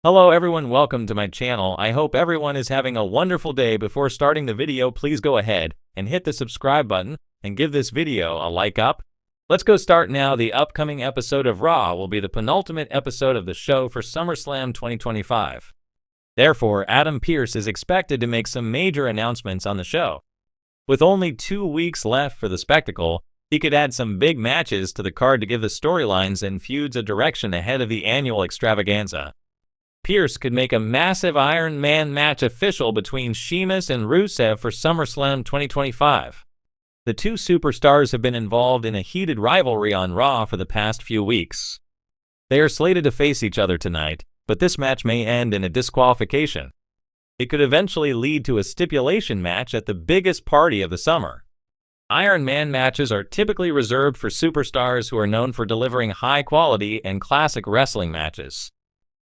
Hello everyone, welcome to my channel. I hope everyone is having a wonderful day. Before starting the video, please go ahead and hit the subscribe button and give this video a like up. Let's go start now. The upcoming episode of Raw will be the penultimate episode of the show for SummerSlam 2025. Therefore, Adam Pearce is expected to make some major announcements on the show. With only 2 weeks left for the spectacle, he could add some big matches to the card to give the storylines and feuds a direction ahead of the annual extravaganza. Pearce could make a massive Iron Man match official between Sheamus and Rusev for SummerSlam 2025. The two superstars have been involved in a heated rivalry on Raw for the past few weeks. They are slated to face each other tonight, but this match may end in a disqualification. It could eventually lead to a stipulation match at the biggest party of the summer. Iron Man matches are typically reserved for superstars who are known for delivering high-quality and classic wrestling matches.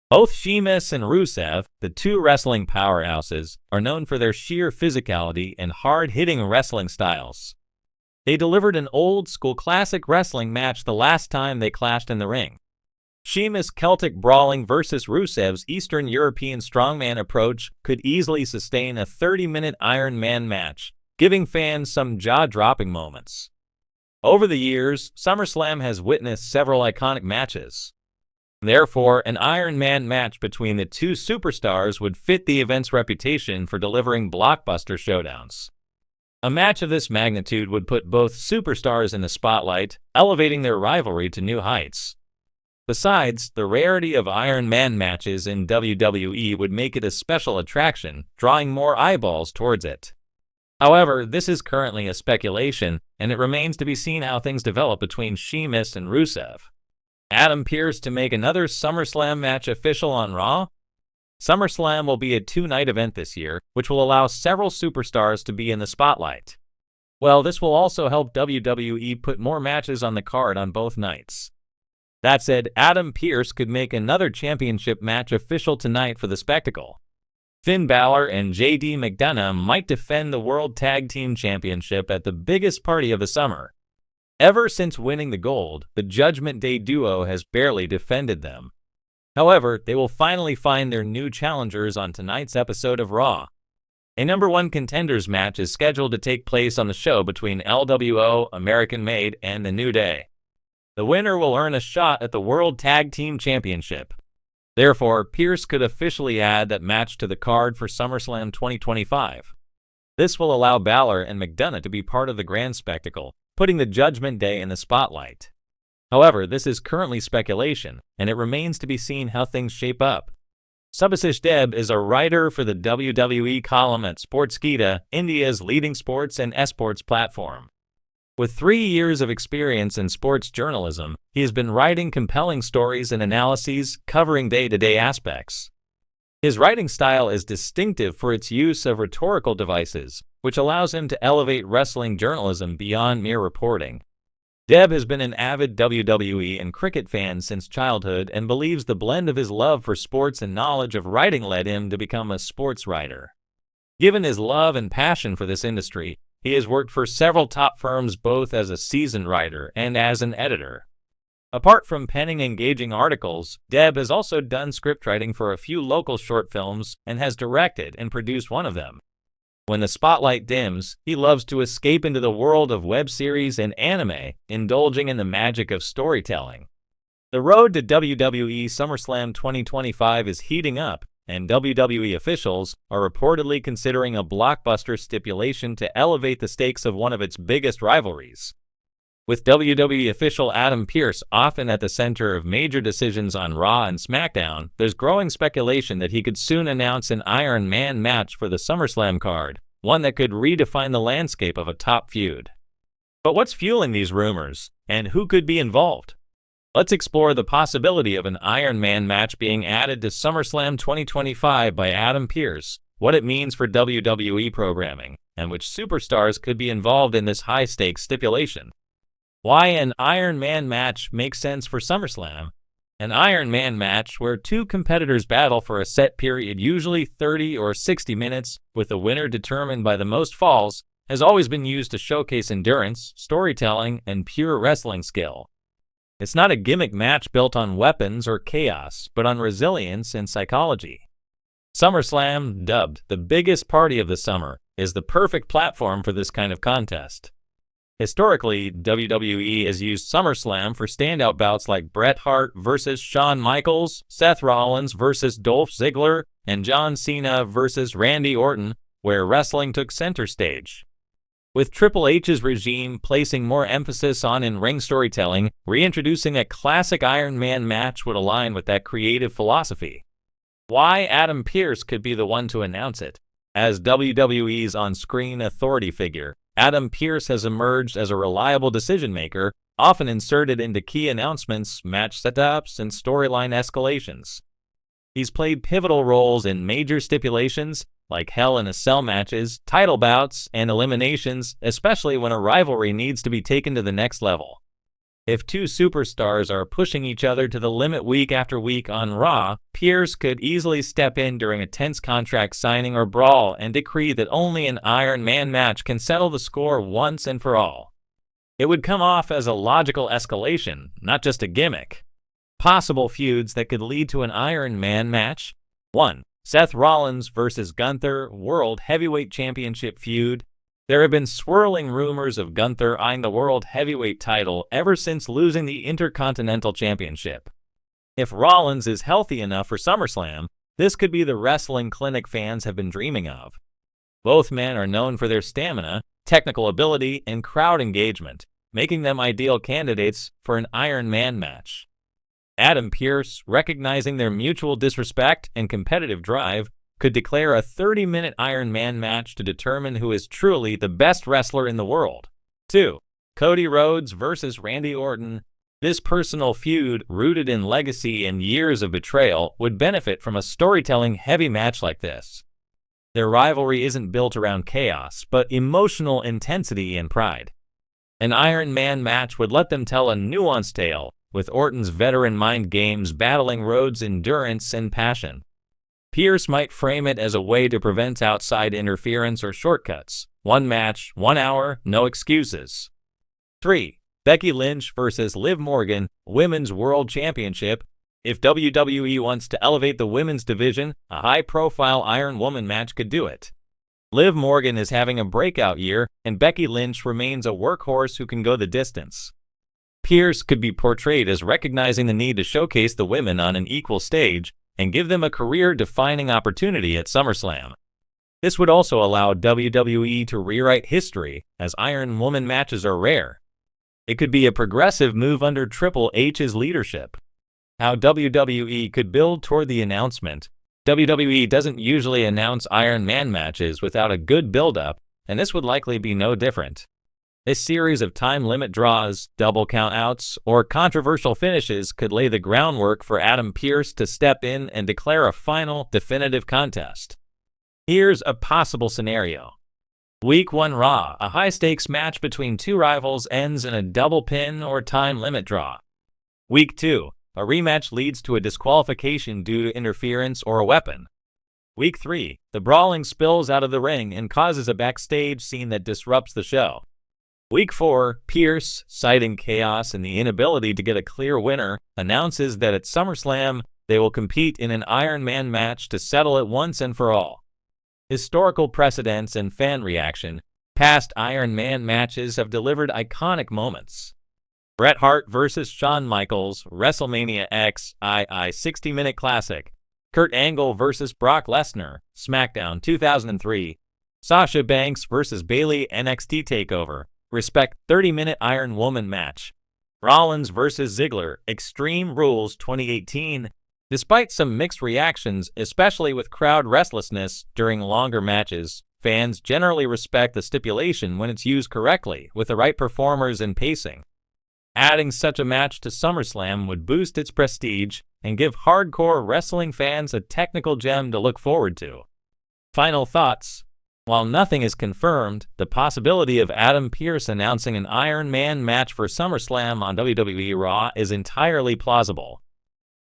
Both Sheamus and Rusev, the two wrestling powerhouses, are known for their sheer physicality and hard-hitting wrestling styles. They delivered an old-school classic wrestling match the last time they clashed in the ring. Sheamus' Celtic brawling versus Rusev's Eastern European strongman approach could easily sustain a 30-minute Iron Man match, giving fans some jaw-dropping moments. Over the years, SummerSlam has witnessed several iconic matches. Therefore, an Iron Man match between the two superstars would fit the event's reputation for delivering blockbuster showdowns. A match of this magnitude would put both superstars in the spotlight, elevating their rivalry to new heights. Besides, the rarity of Iron Man matches in WWE would make it a special attraction, drawing more eyeballs towards it. However, this is currently a speculation, and it remains to be seen how things develop between Sheamus and Rusev. Adam Pearce to make another SummerSlam match official on Raw? SummerSlam will be a 2-night event this year, which will allow several superstars to be in the spotlight. Well, this will also help WWE put more matches on the card on both nights. That said, Adam Pearce could make another championship match official tonight for the spectacle. Finn Balor and JD McDonough might defend the World Tag Team Championship at the biggest party of the summer. Ever since winning the gold, the Judgment Day duo has barely defended them. However, they will finally find their new challengers on tonight's episode of Raw. A number 1 contenders match is scheduled to take place on the show between LWO, American Made, and The New Day. The winner will earn a shot at the World Tag Team Championship. Therefore, Pearce could officially add that match to the card for SummerSlam 2025. This will allow Balor and McDonough to be part of the grand spectacle, putting the Judgment Day in the spotlight. However, this is currently speculation, and it remains to be seen how things shape up. Subhasish Deb is a writer for the WWE column at Sportskeeda, India's leading sports and esports platform. With 3 years of experience in sports journalism, he has been writing compelling stories and analyses covering day-to-day aspects. His writing style is distinctive for its use of rhetorical devices, which allows him to elevate wrestling journalism beyond mere reporting. Deb has been an avid WWE and cricket fan since childhood and believes the blend of his love for sports and knowledge of writing led him to become a sports writer. Given his love and passion for this industry, he has worked for several top firms both as a seasoned writer and as an editor. Apart from penning engaging articles, Deb has also done scriptwriting for a few local short films and has directed and produced one of them. When the spotlight dims, he loves to escape into the world of web series and anime, indulging in the magic of storytelling. The road to WWE SummerSlam 2025 is heating up, and WWE officials are reportedly considering a blockbuster stipulation to elevate the stakes of one of its biggest rivalries. With WWE official Adam Pearce often at the center of major decisions on Raw and SmackDown, there's growing speculation that he could soon announce an Iron Man match for the SummerSlam card, one that could redefine the landscape of a top feud. But what's fueling these rumors, and who could be involved? Let's explore the possibility of an Iron Man match being added to SummerSlam 2025 by Adam Pearce, what it means for WWE programming, and which superstars could be involved in this high-stakes stipulation. Why an Iron Man match makes sense for SummerSlam? An Iron Man match where two competitors battle for a set period, usually 30 or 60 minutes, with the winner determined by the most falls, has always been used to showcase endurance, storytelling, and pure wrestling skill. It's not a gimmick match built on weapons or chaos, but on resilience and psychology. SummerSlam, dubbed the biggest party of the summer, is the perfect platform for this kind of contest. Historically, WWE has used SummerSlam for standout bouts like Bret Hart versus Shawn Michaels, Seth Rollins versus Dolph Ziggler, and John Cena versus Randy Orton, where wrestling took center stage. With Triple H's regime placing more emphasis on in-ring storytelling, reintroducing a classic Iron Man match would align with that creative philosophy. Why Adam Pearce could be the one to announce it? As WWE's on-screen authority figure, Adam Pearce has emerged as a reliable decision-maker, often inserted into key announcements, match setups, and storyline escalations. He's played pivotal roles in major stipulations, like Hell in a Cell matches, title bouts, and eliminations, especially when a rivalry needs to be taken to the next level. If two superstars are pushing each other to the limit week after week on Raw, Pearce could easily step in during a tense contract signing or brawl and decree that only an Iron Man match can settle the score once and for all. It would come off as a logical escalation, not just a gimmick. Possible feuds that could lead to an Iron Man match: 1. Seth Rollins vs. Gunther World Heavyweight Championship feud. There have been swirling rumors of Gunther eyeing the World Heavyweight title ever since losing the Intercontinental Championship. If Rollins is healthy enough for SummerSlam, this could be the wrestling clinic fans have been dreaming of. Both men are known for their stamina, technical ability, and crowd engagement, making them ideal candidates for an Iron Man match. Adam Pearce, recognizing their mutual disrespect and competitive drive, could declare a 30-minute Iron Man match to determine who is truly the best wrestler in the world. 2. Cody Rhodes vs. Randy Orton. This personal feud, rooted in legacy and years of betrayal, would benefit from a storytelling-heavy match like this. Their rivalry isn't built around chaos, but emotional intensity and pride. An Iron Man match would let them tell a nuanced tale, with Orton's veteran mind games battling Rhodes' endurance and passion. Pearce might frame it as a way to prevent outside interference or shortcuts. 1 match, 1 hour, no excuses. 3. Becky Lynch vs. Liv Morgan, Women's World Championship. If WWE wants to elevate the women's division, a high-profile Iron Woman match could do it. Liv Morgan is having a breakout year, and Becky Lynch remains a workhorse who can go the distance. Pearce could be portrayed as recognizing the need to showcase the women on an equal stage and give them a career-defining opportunity at SummerSlam. This would also allow WWE to rewrite history, as Iron Woman matches are rare. It could be a progressive move under Triple H's leadership. How WWE could build toward the announcement. WWE doesn't usually announce Iron Man matches without a good build-up, and this would likely be no different. This series of time-limit draws, double count-outs, or controversial finishes could lay the groundwork for Adam Pearce to step in and declare a final, definitive contest. Here's a possible scenario. Week 1 Raw, a high-stakes match between two rivals ends in a double pin or time-limit draw. Week 2, a rematch leads to a disqualification due to interference or a weapon. Week 3, the brawling spills out of the ring and causes a backstage scene that disrupts the show. Week 4, Pearce, citing chaos and the inability to get a clear winner, announces that at SummerSlam, they will compete in an Iron Man match to settle it once and for all. Historical precedents and fan reaction. Past Iron Man matches have delivered iconic moments. Bret Hart vs. Shawn Michaels, WrestleMania X, II 60-minute classic. Kurt Angle vs. Brock Lesnar, SmackDown 2003. Sasha Banks vs. Bayley, NXT TakeOver. Respect 30-minute Iron Woman match. Rollins vs. Ziggler, Extreme Rules 2018. Despite some mixed reactions, especially with crowd restlessness during longer matches, fans generally respect the stipulation when it's used correctly, with the right performers and pacing. Adding such a match to SummerSlam would boost its prestige and give hardcore wrestling fans a technical gem to look forward to. Final thoughts. While nothing is confirmed, the possibility of Adam Pearce announcing an Iron Man match for SummerSlam on WWE Raw is entirely plausible.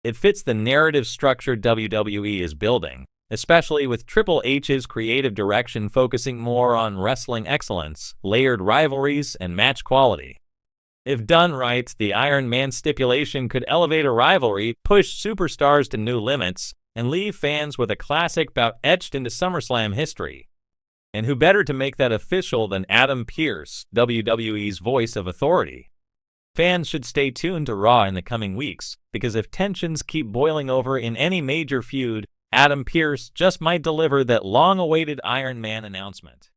It fits the narrative structure WWE is building, especially with Triple H's creative direction focusing more on wrestling excellence, layered rivalries, and match quality. If done right, the Iron Man stipulation could elevate a rivalry, push superstars to new limits, and leave fans with a classic bout etched into SummerSlam history. And who better to make that official than Adam Pearce, WWE's voice of authority? Fans should stay tuned to Raw in the coming weeks, because if tensions keep boiling over in any major feud, Adam Pearce just might deliver that long-awaited Iron Man announcement.